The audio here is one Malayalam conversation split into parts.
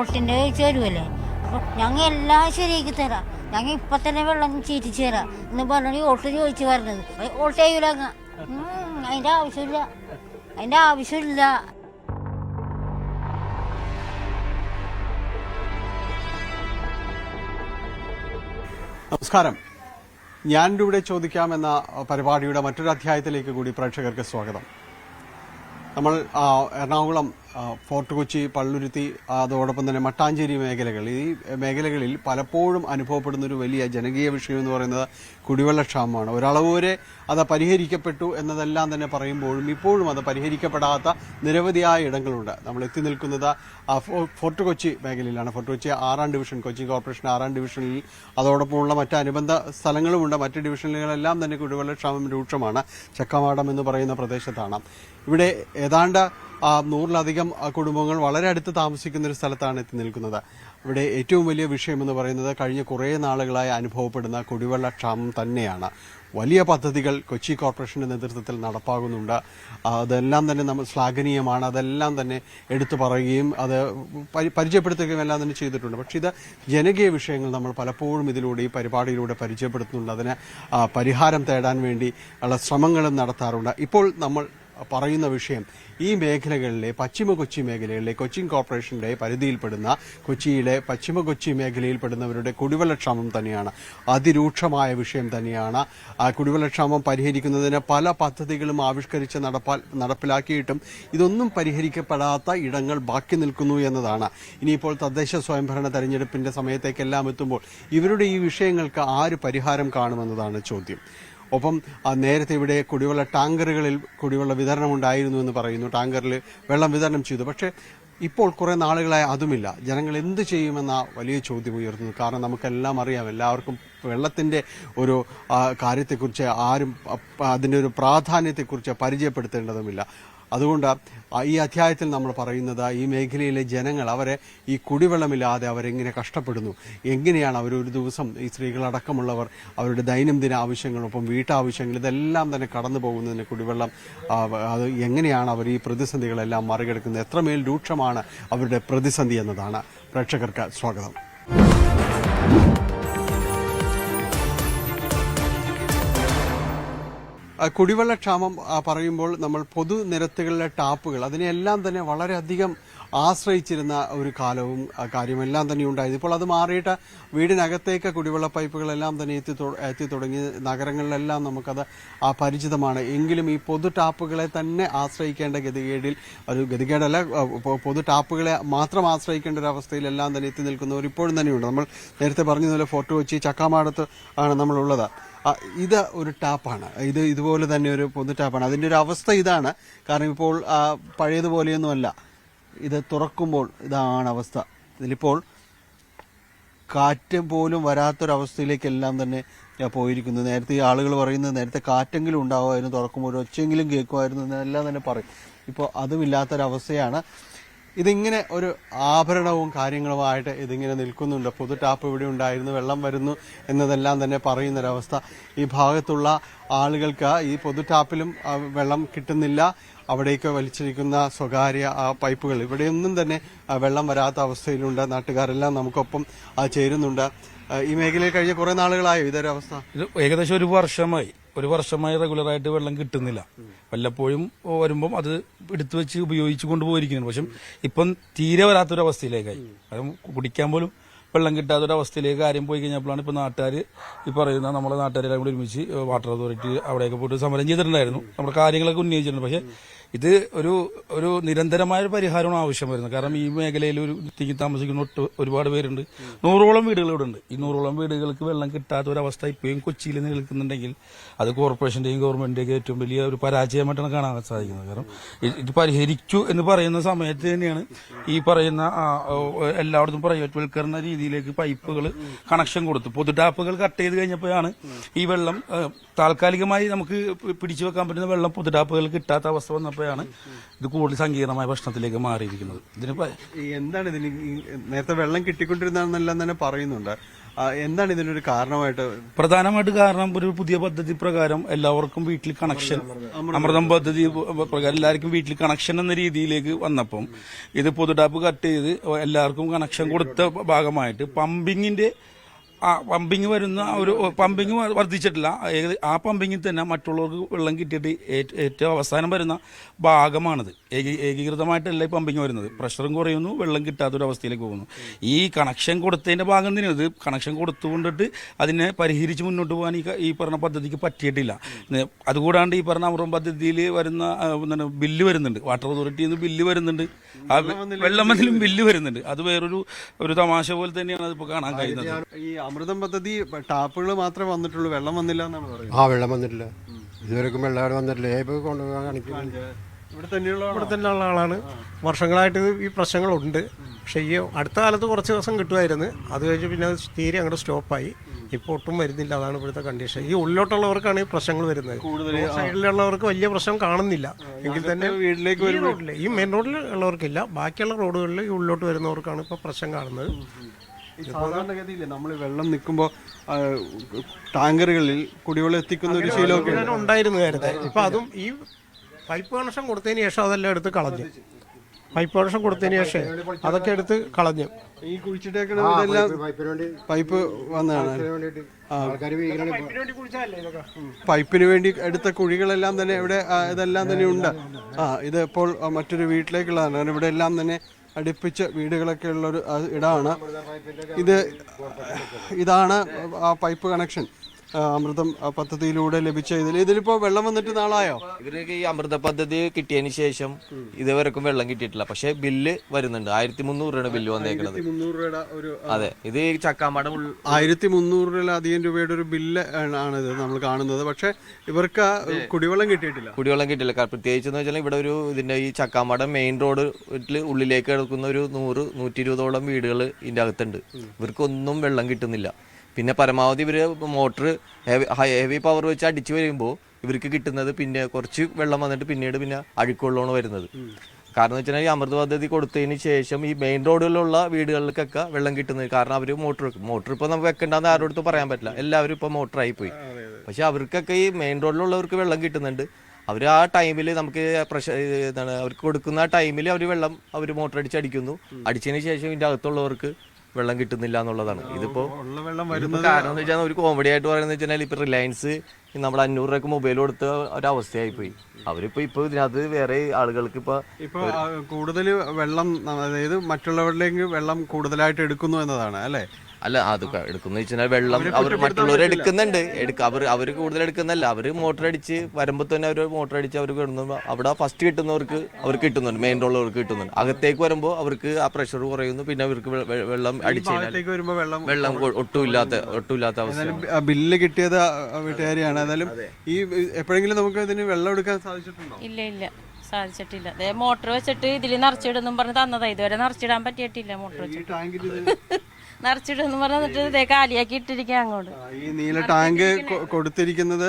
വോട്ടിൻ്റെ ചോദിച്ചു വരുമല്ലേ. അപ്പോൾ ഞങ്ങൾ എല്ലാം ശരിയാക്കി തരാം, ഞങ്ങൾ ഇപ്പം തന്നെ വെള്ളം ചീറ്റിച്ച് തരാം എന്ന് പറഞ്ഞാൽ വോട്ട് ചോദിച്ചു വരുന്നത്. വോട്ട് ചെയ്യൂല, അതിൻ്റെ ആവശ്യമില്ല, അതിൻ്റെ ആവശ്യമില്ല. നമസ്കാരം. ഞാനിവിടെ ഇവിടെ ചോദിക്കാമെന്ന പരിപാടിയുടെ മറ്റൊരു അധ്യായത്തിലേക്ക് കൂടി പ്രേക്ഷകർക്ക് സ്വാഗതം. നമ്മൾ എറണാകുളം, ഫോർട്ട് കൊച്ചി, പള്ളുരുത്തി, അതോടൊപ്പം തന്നെ മട്ടാഞ്ചേരി മേഖലകൾ, ഈ മേഖലകളിൽ പലപ്പോഴും അനുഭവപ്പെടുന്ന ഒരു വലിയ ജനകീയ വിഷയം എന്ന് പറയുന്നത് കുടിവെള്ളക്ഷാമമാണ്. ഒരളവ് വരെ അത് പരിഹരിക്കപ്പെട്ടു എന്നതെല്ലാം തന്നെ പറയുമ്പോഴും ഇപ്പോഴും അത് പരിഹരിക്കപ്പെടാത്ത നിരവധിയായ ഇടങ്ങളുണ്ട്. നമ്മൾ എത്തി നിൽക്കുന്നത് ഫോർട്ട് കൊച്ചി മേഖലയിലാണ്. Fort Kochi 6ാം division, Kochi corporation 6ാം ഡിവിഷനിൽ അതോടൊപ്പമുള്ള മറ്റ് അനുബന്ധ സ്ഥലങ്ങളുമുണ്ട്. മറ്റ് ഡിവിഷനുകളെല്ലാം തന്നെ കുടിവെള്ളക്ഷാമം രൂക്ഷമാണ്. ചക്കമാടം എന്ന് പറയുന്ന പ്രദേശത്താണ്. ഇവിടെ ഏതാണ്ട് 100-ലധികം കുടുംബങ്ങൾ വളരെ അടുത്ത് താമസിക്കുന്ന ഒരു സ്ഥലത്താണ് എത്തി നിൽക്കുന്നത്. ഇവിടെ ഏറ്റവും വലിയ വിഷയമെന്ന് പറയുന്നത് കഴിഞ്ഞ കുറേ നാളുകളായി അനുഭവപ്പെടുന്ന കുടിവെള്ളക്ഷാമം തന്നെയാണ്. വലിയ പദ്ധതികൾ കൊച്ചി കോർപ്പറേഷന്റെ നേതൃത്വത്തിൽ നടപ്പാകുന്നുണ്ട്. അതെല്ലാം തന്നെ നമ്മൾ ശ്ലാഘനീയമാണ്. അതെല്ലാം തന്നെ എടുത്തു പറയുകയും അത് പരിചയപ്പെടുത്തുകയും എല്ലാം തന്നെ ചെയ്തിട്ടുണ്ട്. പക്ഷേ ഇത് ജനകീയ വിഷയങ്ങൾ നമ്മൾ പലപ്പോഴും ഇതിലൂടെ, ഈ പരിപാടിയിലൂടെ പരിചയപ്പെടുത്തുന്നുണ്ട്. അതിന് പരിഹാരം തേടാൻ വേണ്ടി ഉള്ള ശ്രമങ്ങളും നടത്താറുണ്ട്. ഇപ്പോൾ നമ്മൾ പറയുന്ന വിഷയം ഈ മേഖലകളിലെ പശ്ചിമ കൊച്ചി മേഖലകളിലെ കൊച്ചിൻ കോർപ്പറേഷന്റെ പരിധിയിൽപ്പെടുന്ന കൊച്ചിയിലെ പശ്ചിമ കൊച്ചി മേഖലയിൽപ്പെടുന്നവരുടെ കുടിവെള്ളക്ഷാമം തന്നെയാണ്. അതിരൂക്ഷമായ വിഷയം തന്നെയാണ്. കുടിവെള്ളക്ഷാമം പരിഹരിക്കുന്നതിന് പല പദ്ധതികളും ആവിഷ്കരിച്ച് നടപ്പിലാക്കിയിട്ടും ഇതൊന്നും പരിഹരിക്കപ്പെടാത്ത ഇടങ്ങൾ ബാക്കി നിൽക്കുന്നു എന്നതാണ്. ഇനിയിപ്പോൾ തദ്ദേശ സ്വയംഭരണ തെരഞ്ഞെടുപ്പിന്റെ സമയത്തേക്കെല്ലാം എത്തുമ്പോൾ ഇവരുടെ ഈ വിഷയങ്ങൾക്ക് ആര് പരിഹാരം കാണുമെന്നതാണ് ചോദ്യം. ഒപ്പം നേരത്തെ ഇവിടെ കുടിവെള്ള ടാങ്കറുകളിൽ കുടിവെള്ള വിതരണം ഉണ്ടായിരുന്നു എന്ന് പറയുന്നു. ടാങ്കറിൽ വെള്ളം വിതരണം ചെയ്തു. പക്ഷേ ഇപ്പോൾ കുറേ നാളുകളായി അതുമില്ല. ജനങ്ങൾ എന്ത് ചെയ്യുമെന്ന വലിയ ചോദ്യം ഉയർത്തുന്നു. കാരണം നമുക്കെല്ലാം അറിയാം, എല്ലാവർക്കും വെള്ളത്തിൻ്റെ ഒരു കാര്യത്തെക്കുറിച്ച് ആരും അതിൻ്റെ ഒരു പ്രാധാന്യത്തെക്കുറിച്ച് പരിചയപ്പെടുത്തേണ്ടതുമില്ല. അതുകൊണ്ട് ഈ അധ്യായത്തിൽ നമ്മൾ പറയുന്നത് ഈ മേഖലയിലെ ജനങ്ങൾ, അവരെ ഈ കുടിവെള്ളമില്ലാതെ അവരെങ്ങനെ കഷ്ടപ്പെടുന്നു, എങ്ങനെയാണ് അവരൊരു ദിവസം, ഈ സ്ത്രീകളടക്കമുള്ളവർ അവരുടെ ദൈനംദിന ആവശ്യങ്ങളൊപ്പം വീട്ടാവശ്യങ്ങൾ ഇതെല്ലാം തന്നെ കടന്നു പോകുന്നതിന് കുടിവെള്ളം, അത് എങ്ങനെയാണ് അവർ ഈ പ്രതിസന്ധികളെല്ലാം മറികടക്കുന്നത്, എത്രമേൽ രൂക്ഷമാണ് അവരുടെ പ്രതിസന്ധി എന്നതാണ്. പ്രേക്ഷകർക്ക് സ്വാഗതം. കുടിവെള്ളക്ഷാമം പറയുമ്പോൾ നമ്മൾ പൊതുനിരത്തുകളിലെ ടാപ്പുകൾ, അതിനെല്ലാം തന്നെ വളരെയധികം ആശ്രയിച്ചിരുന്ന ഒരു കാലവും കാര്യമെല്ലാം തന്നെ ഉണ്ടായത്. ഇപ്പോൾ അത് മാറിയിട്ട് വീടിനകത്തേക്ക് കുടിവെള്ള പൈപ്പുകളെല്ലാം തന്നെ എത്തി തുടങ്ങി. നഗരങ്ങളിലെല്ലാം നമുക്കത് പരിചിതമാണ്. എങ്കിലും ഈ പൊതു ടാപ്പുകളെ തന്നെ ആശ്രയിക്കേണ്ട ഗതികേടല്ല, പൊതു ടാപ്പുകളെ മാത്രം ആശ്രയിക്കേണ്ട ഒരു അവസ്ഥയിലെല്ലാം തന്നെ എത്തി നിൽക്കുന്നവർ ഇപ്പോഴും തന്നെയുണ്ട്. നമ്മൾ നേരത്തെ പറഞ്ഞതുപോലെ ഫോർട്ട് കൊച്ചി ചക്കാമാടത്ത് ആണ് നമ്മളുള്ളത്. ഇത് ഒരു ടാപ്പാണ്. ഇതുപോലെ തന്നെ ഒരു പൊതു ടാപ്പാണ്. അതിൻ്റെ ഒരു അവസ്ഥ ഇതാണ്. കാരണം ഇപ്പോൾ പഴയതുപോലെയൊന്നുമല്ല. ഇത് തുറക്കുമ്പോൾ ഇതാണ് അവസ്ഥ. ഇതിലിപ്പോൾ കാറ്റ് പോലും വരാത്തൊരവസ്ഥയിലേക്കെല്ലാം തന്നെ പോയിരിക്കുന്നു. നേരത്തെ ഈ ആളുകൾ പറയുന്നത് നേരത്തെ കാറ്റെങ്കിലും ഉണ്ടാവുമായിരുന്നു, തുറക്കുമ്പോൾ ഒരു ഒച്ചയെങ്കിലും കേൾക്കുമായിരുന്നു എന്നെല്ലാം തന്നെ പറയും. ഇപ്പോൾ അതുമില്ലാത്തൊരവസ്ഥയാണ്. ഇതിങ്ങനെ ഒരു ആഭരണവും കാര്യങ്ങളുമായിട്ട് ഇതിങ്ങനെ നിൽക്കുന്നുണ്ട്. പൊതു ടാപ്പ് ഇവിടെ ഉണ്ടായിരുന്നു, വെള്ളം വരുന്നു എന്നതെല്ലാം തന്നെ പറയുന്നൊരവസ്ഥ. ഈ ഭാഗത്തുള്ള ആളുകൾക്ക് ഈ പൊതു ടാപ്പിലും വെള്ളം കിട്ടുന്നില്ല. അവിടേക്ക് വലിച്ചിരിക്കുന്ന സ്വകാര്യ പൈപ്പുകൾ, ഇവിടെയൊന്നും തന്നെ വെള്ളം വരാത്ത അവസ്ഥയിലുണ്ട്. നാട്ടുകാരെല്ലാം നമുക്കൊപ്പം ചേരുന്നുണ്ട്. ഈ മേഖലയിൽ കഴിഞ്ഞ കുറെ നാളുകളായോ ഇതൊരവസ്ഥ? ഇത് ഏകദേശം ഒരു വർഷമായി റെഗുലറായിട്ട് വെള്ളം കിട്ടുന്നില്ല. വല്ലപ്പോഴും വരുമ്പം അത് എടുത്തു വെച്ച് ഉപയോഗിച്ചു കൊണ്ടുപോയിരിക്കുന്നു. പക്ഷെ ഇപ്പം തീരെ വരാത്തൊരവസ്ഥയിലേക്കായി. അത് കുടിക്കാൻ പോലും വെള്ളം കിട്ടാത്തൊരവസ്ഥയിലേക്ക് കാര്യം പോയി കഴിഞ്ഞപ്പോഴാണ് ഇപ്പൊ നാട്ടുകാർ ഈ പറയുന്ന നമ്മളെ നാട്ടുകാരെല്ലാം കൂടി ഒരുമിച്ച് വാട്ടർ അതോറിറ്റി അവിടെയൊക്കെ പോയിട്ട് സമരം ചെയ്തിട്ടുണ്ടായിരുന്നു. നമ്മുടെ കാര്യങ്ങളൊക്കെ ഉന്നയിച്ചിട്ടുണ്ട്. പക്ഷെ ഇത് ഒരു നിരന്തരമായ ഒരു പരിഹാരമാണ് ആവശ്യം വരുന്നത്. കാരണം ഈ മേഖലയിൽ ഒരു തിങ്ങി താമസിക്കുന്ന ഒരുപാട് പേരുണ്ട്. 100ഓളം വീടുകൾ ഇവിടെ ഉണ്ട്. ഈ 100ഓളം വീടുകൾക്ക് വെള്ളം കിട്ടാത്ത ഒരവസ്ഥ ഇപ്പോഴും കൊച്ചിയിൽ നിലനിൽക്കുന്നുണ്ടെങ്കിൽ അത് കോർപ്പറേഷന്റെയും ഗവൺമെന്റിന്റെയും ഏറ്റവും വലിയ ഒരു പരാജയമായിട്ടാണ് കാണാൻ സാധിക്കുന്നത്. കാരണം ഇത് പരിഹരിച്ചു എന്ന് പറയുന്ന സമയത്ത് തന്നെയാണ് ഈ പറയുന്ന എല്ലായിടത്തും പ്രൈവറ്റ്വൽക്കരണ രീതിയിലേക്ക് പൈപ്പുകൾ കണക്ഷൻ കൊടുത്തു. പൊതു ടാപ്പുകൾ കട്ട് ചെയ്ത് കഴിഞ്ഞപ്പോഴാണ് ഈ വെള്ളം താൽക്കാലികമായി നമുക്ക് പിടിച്ചു വെക്കാൻ പറ്റുന്ന വെള്ളം പൊതു ടാപ്പുകൾ കിട്ടാത്ത അവസ്ഥ വന്നപ്പോൾ വന്നപ്പോഴാണ് ഇത് കൂടുതൽ സങ്കീർണമായ പ്രശ്നത്തിലേക്ക് മാറിയിരിക്കുന്നത്. എന്താണ് ഇതിന് നേരത്തെ വെള്ളം കിട്ടിക്കൊണ്ടിരുന്നെല്ലാം തന്നെ പറയുന്നുണ്ട്. എന്താണ് ഇതിനൊരു കാരണമായിട്ട്? പ്രധാനമായിട്ട് കാരണം ഒരു പുതിയ പദ്ധതി പ്രകാരം എല്ലാവർക്കും വീട്ടിൽ കണക്ഷൻ, അമൃതം പദ്ധതി പ്രകാരം എല്ലാവർക്കും വീട്ടിൽ കണക്ഷൻ എന്ന രീതിയിലേക്ക് വന്നപ്പം ഇത് പൊതുടാപ്പ് കട്ട് ചെയ്ത് എല്ലാവർക്കും കണക്ഷൻ കൊടുത്ത ഭാഗമായിട്ട് പമ്പിങ് വരുന്ന ഒരു പമ്പിങ് വർദ്ധിച്ചിട്ടില്ല. ആ പമ്പിങ്ങിൽ തന്നെ മറ്റുള്ളവർക്ക് വെള്ളം കിട്ടിയിട്ട് ഏറ്റവും അവസാനം വരുന്ന ഭാഗമാണിത്. ഏകീകൃതമായിട്ടല്ല ഈ പമ്പിങ് വരുന്നത്. പ്രഷറും കുറയുന്നു, വെള്ളം കിട്ടാത്തൊരവസ്ഥയിലേക്ക് പോകുന്നു. ഈ കണക്ഷൻ കൊടുത്തതിന്റെ ഭാഗം തന്നെയാണ് ഇത്. കണക്ഷൻ കൊടുത്തുകൊണ്ടിട്ട് അതിനെ പരിഹരിച്ച് മുന്നോട്ട് പോകാൻ ഈ പറഞ്ഞ പദ്ധതിക്ക് പറ്റിയിട്ടില്ല. അതുകൂടാണ്ട് ഈ പറഞ്ഞ അമൃതം പദ്ധതിയിൽ വരുന്ന ബില്ല് വരുന്നുണ്ട്, വാട്ടർ അതോറിറ്റിയിൽ നിന്ന് ബില്ല് വരുന്നുണ്ട്, ആ വെള്ളം വന്നിലും ബില്ല് വരുന്നുണ്ട്. അത് വേറൊരു തമാശ പോലെ തന്നെയാണ് അതിപ്പോൾ കാണാൻ കഴിയുന്നത്. ഈ അമൃതം പദ്ധതി ടാപ്പുകൾ മാത്രമേ വന്നിട്ടുള്ളൂ, വെള്ളം വന്നില്ല എന്നാണ് പറയുന്നത്. വെള്ളം വന്നിട്ടില്ല, ഇതുവരെക്കും വെള്ളം വന്നിട്ടില്ല. ഇവിടെ തന്നെയുള്ള ആളാണ്. വർഷങ്ങളായിട്ട് ഈ പ്രശ്നങ്ങളുണ്ട്. പക്ഷേ ഈ അടുത്ത കാലത്ത് കുറച്ച് ദിവസം കിട്ടുമായിരുന്നു. അത് കഴിഞ്ഞ് പിന്നെ അത് തീരെ അങ്ങോട്ട് സ്റ്റോപ്പായി. ഇപ്പോൾ ഒട്ടും വരുന്നില്ല. അതാണ് ഇവിടുത്തെ കണ്ടീഷൻ. ഈ ഉള്ളിലോട്ടുള്ളവർക്കാണ് ഈ പ്രശ്നങ്ങൾ വരുന്നത്. സൈഡിലുള്ളവർക്ക് വലിയ പ്രശ്നം കാണുന്നില്ല. എങ്കിൽ തന്നെ വീട്ടിലേക്ക് റോഡിൽ, ഈ മെയിൻ റോഡിൽ ഉള്ളവർക്കില്ല. ബാക്കിയുള്ള റോഡുകളിൽ ഈ ഉള്ളിലോട്ട് വരുന്നവർക്കാണ് ഇപ്പോൾ പ്രശ്നം കാണുന്നത്. സാധാരണഗതിയില്ലേ നമ്മൾ വെള്ളം നിൽക്കുമ്പോൾ ടാങ്കറുകളിൽ കുടിവെള്ളം എത്തിക്കുന്ന ഒരു ശീലമൊക്കെ ഉണ്ടായിരുന്നു നേരത്തെ. ഇപ്പം അതും ഈ പൈപ്പ് കണക്ഷൻ കൊടുത്തതിന് ശേഷം അതെല്ലാം എടുത്ത് കളഞ്ഞു. പൈപ്പ് കണക്ഷൻ കൊടുത്തതിന് ശേഷം അതൊക്കെ എടുത്ത് കളഞ്ഞു. ഈ കുഴിച്ചിട്ടേക്കുന്ന ഇതെല്ലാം പൈപ്പ് വന്നതാണ്. പൈപ്പിന് വേണ്ടി എടുത്ത കുഴികളെല്ലാം തന്നെ ഇവിടെ ഇതെല്ലാം തന്നെ ഉണ്ട്. ഇത് ഇപ്പോൾ മറ്റൊരു വീട്ടിലേക്കുള്ളതാണ്. കാരണം ഇവിടെ എല്ലാം തന്നെ അടുപ്പിച്ച് വീടുകളൊക്കെ ഉള്ളൊരു ഇടമാണ്. ഇതാണ് ആ പൈപ്പ് കണക്ഷൻ അമൃതം പദ്ധതിയിലൂടെ ലഭിച്ച. ഇതിലിപ്പോ വെള്ളം വന്നിട്ട് നാളായോ? ഇവർക്ക് ഈ അമൃത പദ്ധതി കിട്ടിയതിന് ശേഷം ഇതുവരെക്കും വെള്ളം കിട്ടിയിട്ടില്ല. പക്ഷെ ബില്ല് വരുന്നുണ്ട്. 1300 രൂപയുടെ ബില്ല് വന്നേക്കുന്നത്. 1300 രൂപയുടെ ഒരു അതെ, ഇത് ചക്കാമട 1300 രൂപയുടെ ഒരു ബില്ല് ആണിത് നമ്മൾ കാണുന്നത്. പക്ഷെ ഇവർക്ക് കുടിവെള്ളം കിട്ടിയിട്ടില്ല. കുടിവെള്ളം കിട്ടില്ല. പ്രത്യേകിച്ച് എന്ന് വെച്ചാൽ ഇവിടെ ഒരു ഇതിന്റെ ഈ ചക്കാമട മെയിൻ റോഡ് ഉള്ളിലേക്ക് കിടക്കുന്ന ഒരു 100-120ഓളം വീടുകൾ ഇതിന്റെ അകത്തുണ്ട്. ഇവർക്കൊന്നും വെള്ളം കിട്ടുന്നില്ല. പിന്നെ പരമാവധി ഇവർ മോട്ടർ ഹെവി പവർ വെച്ച് അടിച്ചു വരുമ്പോൾ ഇവർക്ക് കിട്ടുന്നത് പിന്നെ കുറച്ച് വെള്ളം വന്നിട്ട് പിന്നീട് പിന്നെ അഴുക്കുള്ളതാണ് വരുന്നത്. കാരണം എന്ന് വെച്ചാൽ ഈ അമൃത പദ്ധതി കൊടുത്തതിന് ശേഷം ഈ മെയിൻ റോഡിലുള്ള വീടുകളിലേക്കൊക്കെ വെള്ളം കിട്ടുന്നത്. കാരണം അവർ മോട്ടർ വെക്കും. മോട്ടർ ഇപ്പോൾ നമുക്ക് വെക്കേണ്ടെന്ന് ആരോടും അടുത്ത് പറയാൻ പറ്റില്ല. എല്ലാവരും ഇപ്പോൾ മോട്ടറായി പോയി. പക്ഷെ അവർക്കൊക്കെ ഈ മെയിൻ റോഡിലുള്ളവർക്ക് വെള്ളം കിട്ടുന്നുണ്ട്. അവർ ആ ടൈമിൽ നമുക്ക് എന്താണ് അവർക്ക് കൊടുക്കുന്ന ആ ടൈമിൽ അവർ മോട്ടർ അടിച്ചടിക്കുന്നു. അടിച്ചതിന് ശേഷം ഇതിൻ്റെ അകത്തുള്ളവർക്ക് വെള്ളം കിട്ടുന്നില്ല എന്നുള്ളതാണ്. ഇതിപ്പോ കാരണം എന്ന് വെച്ചാൽ ഒരു കോമഡി ആയിട്ട് പറയുന്നത് വെച്ചാൽ ഇപ്പൊ റിലയൻസ് നമ്മുടെ 500 രൂപയ്ക്ക് മൊബൈൽ കൊടുത്ത ഒരവസ്ഥയായി പോയി. ഇപ്പൊ ഇതിനകത്ത് വേറെ ആളുകൾക്ക് ഇപ്പൊ കൂടുതൽ വെള്ളം, അതായത് മറ്റുള്ളവരിലേക്ക് വെള്ളം കൂടുതലായിട്ട് എടുക്കുന്നു എന്നതാണ് അല്ലേ? അല്ല, അത് എടുക്കുന്ന വെച്ചാൽ വെള്ളം അവർ മറ്റുള്ളവർ എടുക്കുന്നുണ്ട്. അവർ കൂടുതൽ എടുക്കുന്നല്ല. അവർ മോട്ടർ അടിച്ച് വരുമ്പോൾ തന്നെ അവർ മോട്ടർ അടിച്ച് അവർ കിട്ടുന്നു. അവിടെ ഫസ്റ്റ് കിട്ടുന്നവർക്ക് അവർക്ക് കിട്ടുന്നുണ്ട്, മെയിൻ റോഡിലുള്ളവർക്ക് കിട്ടുന്നുണ്ട്. അകത്തേക്ക് വരുമ്പോൾ അവർക്ക് ആ പ്രഷർ കുറയുന്നു. പിന്നെ അവർക്ക് വെള്ളം അടിച്ച് വെള്ളം ഒട്ടുമില്ലാത്ത അവസ്ഥ. ബില്ല് കിട്ടിയത് വീട്ടുകാരെയാണ്. ഏതായാലും ഈ എപ്പോഴെങ്കിലും നമുക്ക് ഇതിന് വെള്ളം എടുക്കാൻ സാധിച്ചിട്ടുണ്ടോ? ഇല്ല, സാധിച്ചിട്ടില്ല. മോട്ടർ വെച്ചിട്ട് ഇതിൽ നിറച്ചിടുന്നും പറഞ്ഞ് തന്നതാ. ഇതുവരെ നിറച്ചിടാൻ പറ്റിയിട്ടില്ല. മോട്ടർ വെച്ചിട്ട് നിറച്ചിടുന്നു പറഞ്ഞിട്ട് കാലിയാക്കി ഇട്ടിരിക്കുക അങ്ങോട്ട്. ഈ നീല ടാങ്ക് കൊടുത്തിരിക്കുന്നത്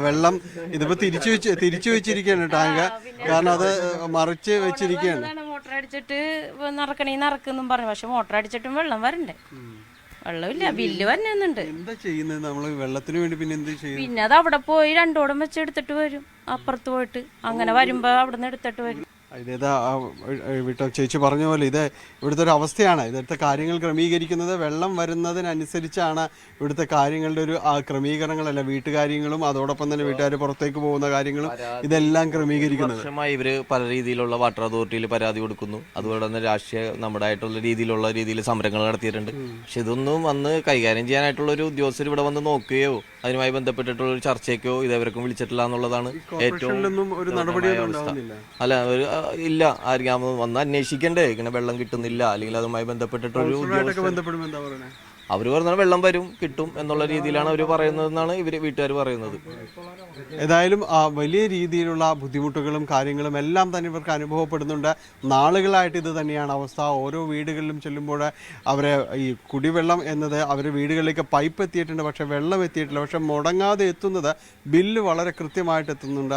വെള്ളം ഇതിപ്പോ തിരിച്ചു വെച്ചിരിക്കുകയാണ് ടാങ്ക്. കാരണം അത് മറിച്ച് വെച്ചിരിക്കുകയാണ്. മോട്ടർ അടിച്ചിട്ട് നിറക്കുന്നും പറഞ്ഞു. പക്ഷെ മോട്ടർ അടിച്ചിട്ടും വെള്ളം വരണ്ടേ? വെള്ളമില്ല, ബില്ല് വന്നുണ്ട്. എന്താ ചെയ്യുന്നത് നമ്മള് വെള്ളത്തിന് വേണ്ടി? പിന്നെ എന്ത് ചെയ്യും? പിന്നെ അത് അവിടെ പോയി 2 ഓടം വെച്ച് എടുത്തിട്ട് വരും. അപ്പുറത്ത് പോയിട്ട് അങ്ങനെ വരുമ്പോ അവിടെ നിന്ന് എടുത്തിട്ട് വരും. ഇതേതാ ചേച്ചി പറഞ്ഞ പോലെ ഇത് ഇവിടുത്തെ ഒരു അവസ്ഥയാണ്. ഇവിടുത്തെ കാര്യങ്ങൾ ക്രമീകരിക്കുന്നത് വെള്ളം വരുന്നതിനനുസരിച്ചാണ്. ഇവിടുത്തെ കാര്യങ്ങളുടെ ഒരു ക്രമീകരണങ്ങളല്ല, വീട്ടുകാര്യങ്ങളും അതോടൊപ്പം തന്നെ വീട്ടുകാർ പുറത്തേക്ക് പോകുന്ന കാര്യങ്ങളും ഇതെല്ലാം ക്രമീകരിക്കുന്നത്. ഇവര് പല രീതിയിലുള്ള വാട്ടർ അതോറിറ്റിയിൽ പരാതി കൊടുക്കുന്നു. അതുപോലെ തന്നെ രാഷ്ട്രീയ നമ്മുടെയായിട്ടുള്ള രീതിയിൽ സമരങ്ങൾ നടത്തിയിട്ടുണ്ട്. പക്ഷെ ഇതൊന്നും വന്ന് കൈകാര്യം ചെയ്യാനായിട്ടുള്ള ഒരു ഉദ്യോഗസ്ഥർ ഇവിടെ വന്ന് നോക്കുകയോ അതിനുമായി ബന്ധപ്പെട്ടിട്ടുള്ള ഒരു ചർച്ചയ്ക്കോ ഇതേവരെക്കും വിളിച്ചിട്ടില്ല എന്നുള്ളതാണ് ഏറ്റവും ഒരു നടപടിയൊന്നും അല്ല ഇല്ല. ആയിരിക്കും വന്ന് അന്വേഷിക്കണ്ടേ ഇങ്ങനെ വെള്ളം കിട്ടുന്നില്ല അല്ലെങ്കിൽ അതുമായി ബന്ധപ്പെട്ടിട്ടൊരു അവർ പറഞ്ഞാൽ വെള്ളം വരും കിട്ടും എന്നുള്ള രീതിയിലാണ് അവർ പറയുന്നതെന്നാണ് വീട്ടുകാർ പറയുന്നത്. ഏതായാലും വലിയ രീതിയിലുള്ള ബുദ്ധിമുട്ടുകളും കാര്യങ്ങളും എല്ലാം തന്നെ ഇവർക്ക് അനുഭവപ്പെടുന്നുണ്ട്. നാളുകളായിട്ട് ഇത് തന്നെയാണ് അവസ്ഥ. ഓരോ വീടുകളിലും ചെല്ലുമ്പോൾ അവരെ ഈ കുടിവെള്ളം എന്നത് അവരുടെ വീടുകളിലേക്ക് പൈപ്പ് എത്തിയിട്ടുണ്ട്, പക്ഷേ വെള്ളം എത്തിയിട്ടില്ല. പക്ഷെ മുടങ്ങാതെ എത്തുന്നത് ബില്ല് വളരെ കൃത്യമായിട്ട് എത്തുന്നുണ്ട്.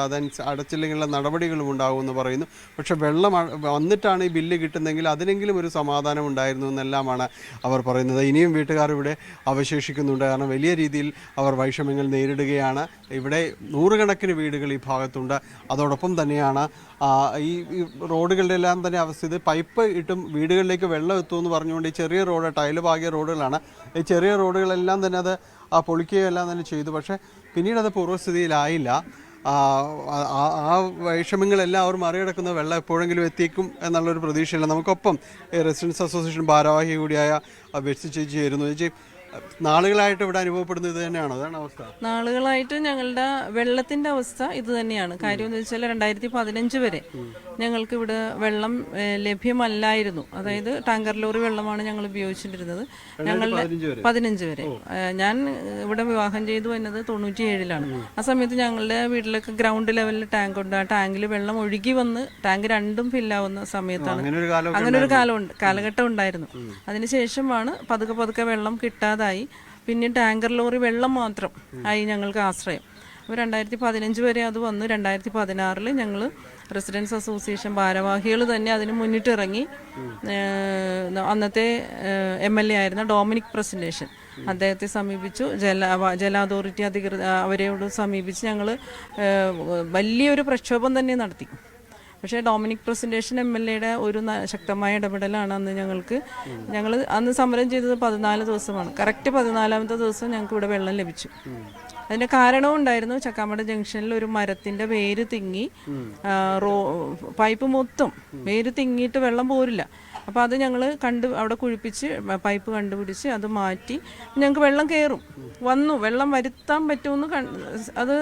അടച്ചില്ലെങ്കിലുള്ള നടപടികളും ഉണ്ടാകുമെന്ന് പറയുന്നു. പക്ഷെ വെള്ളം വന്നിട്ടാണ് ഈ ബില്ല് കിട്ടുന്നതെങ്കിൽ അതിനെങ്കിലും ഒരു സമാധാനം ഉണ്ടായിരുന്നു എന്നെല്ലാമാണ് അവർ പറയുന്നത്. ഇനിയും വീട്ടുകാർ ഇവിടെ അവശേഷിക്കുന്നുണ്ട്. കാരണം വലിയ രീതിയിൽ അവർ വൈഷമ്യങ്ങൾ നേരിടുകയാണ്. ഇവിടെ നൂറുകണക്കിന് വീടുകൾ ഈ ഭാഗത്തുണ്ട്. അതോടൊപ്പം തന്നെയാണ് ഈ റോഡുകളുടെ എല്ലാം തന്നെ അവസ്ഥ. ഇത് പൈപ്പ് ഇട്ടും വീടുകളിലേക്ക് വെള്ളം എത്തുമെന്ന് പറഞ്ഞുകൊണ്ട് ഈ ചെറിയ റോഡ്, ടൈല് പാകിയ റോഡുകളാണ്. ഈ ചെറിയ റോഡുകളെല്ലാം തന്നെ അത് പൊളിക്കുകയെല്ലാം തന്നെ ചെയ്തു. പക്ഷേ പിന്നീട് അത് പൂർവ്വസ്ഥിതിയിലായില്ല. ആ വൈഷമ്യങ്ങളെല്ലാം അവർ മറികടക്കുന്ന വെള്ളം എപ്പോഴെങ്കിലും എത്തിക്കും എന്നുള്ളൊരു പ്രതീക്ഷയില്ല. നമുക്കൊപ്പം റെസിഡൻസ് അസോസിയേഷൻ ഭാരവാഹി കൂടിയായ ബെറ്റ്സി ചേച്ചി ചേരുന്നു. ചേച്ചി, നാളുകളായിട്ട് ഇവിടെ അനുഭവപ്പെടുന്നത് ഇത് തന്നെയാണോ? അതാണ് അവസ്ഥ. നാളുകളായിട്ട് ഞങ്ങളുടെ വെള്ളത്തിന്റെ അവസ്ഥ ഇത് തന്നെയാണ്. കാര്യം എന്ന് വെച്ചാൽ 2015 വരെ ഞങ്ങൾക്ക് ഇവിടെ വെള്ളം ലഭ്യമല്ലായിരുന്നു. അതായത് ടാങ്കർ ലോറി വെള്ളമാണ് ഞങ്ങൾ ഉപയോഗിച്ചിട്ടിരുന്നത്. ഞങ്ങളുടെ 15 വരെ. ഞാൻ ഇവിടെ വിവാഹം ചെയ്തു വന്നത് 97-ലാണ്. ആ സമയത്ത് ഞങ്ങളുടെ വീട്ടിലൊക്കെ ഗ്രൗണ്ട് ലെവലിൽ ടാങ്ക് ഉണ്ട്. ആ ടാങ്കിൽ വെള്ളം ഒഴുകി വന്ന് ടാങ്ക് രണ്ടും ഫില്ലാവുന്ന സമയത്താണ്. അങ്ങനെ ഒരു കാലഘട്ടം ഉണ്ടായിരുന്നു. അതിനുശേഷമാണ് പതുക്കെ വെള്ളം കിട്ടാതെ പിന്നെ ടാങ്കർ ലോറി വെള്ളം മാത്രം ആയി ഞങ്ങൾക്ക് ആശ്രയം. അപ്പോൾ 2015 വരെ അത് വന്നു. 2016 ഞങ്ങൾ റെസിഡൻസ് അസോസിയേഷൻ ഭാരവാഹികൾ തന്നെ അതിന് മുന്നിട്ടിറങ്ങി. അന്നത്തെ MLA ആയിരുന്ന ഡൊമിനിക് പ്രസന്റേഷൻ അദ്ദേഹത്തെ സമീപിച്ചു. ജല അതോറിറ്റി അവരോട് സമീപിച്ച് ഞങ്ങൾ വലിയൊരു പ്രക്ഷോഭം തന്നെ നടത്തി. പക്ഷേ ഡൊമിനിക് പ്രസന്റേഷൻ MLA-യുടെ ഒരു ശക്തമായ ഇടപെടലാണ് ഞങ്ങൾ അന്ന് സമരം ചെയ്തത് 14 ദിവസമാണ്. കറക്റ്റ് 14ാമത്തെ ദിവസം ഞങ്ങൾക്ക് ഇവിടെ വെള്ളം ലഭിച്ചു. അതിൻ്റെ കാരണവും ഉണ്ടായിരുന്നു. ചക്കാമട ജംഗ്ഷനിൽ ഒരു മരത്തിൻ്റെ വേര് തിങ്ങി പൈപ്പ് മൊത്തം വേര് തിങ്ങിയിട്ട് വെള്ളം പോരില്ല. അപ്പോൾ അത് ഞങ്ങൾ അവിടെ കുഴിപ്പിച്ച് പൈപ്പ് കണ്ടുപിടിച്ച് അത് മാറ്റി ഞങ്ങൾക്ക് വെള്ളം കയറും വെള്ളം വരുത്താൻ പറ്റുമെന്ന് അത്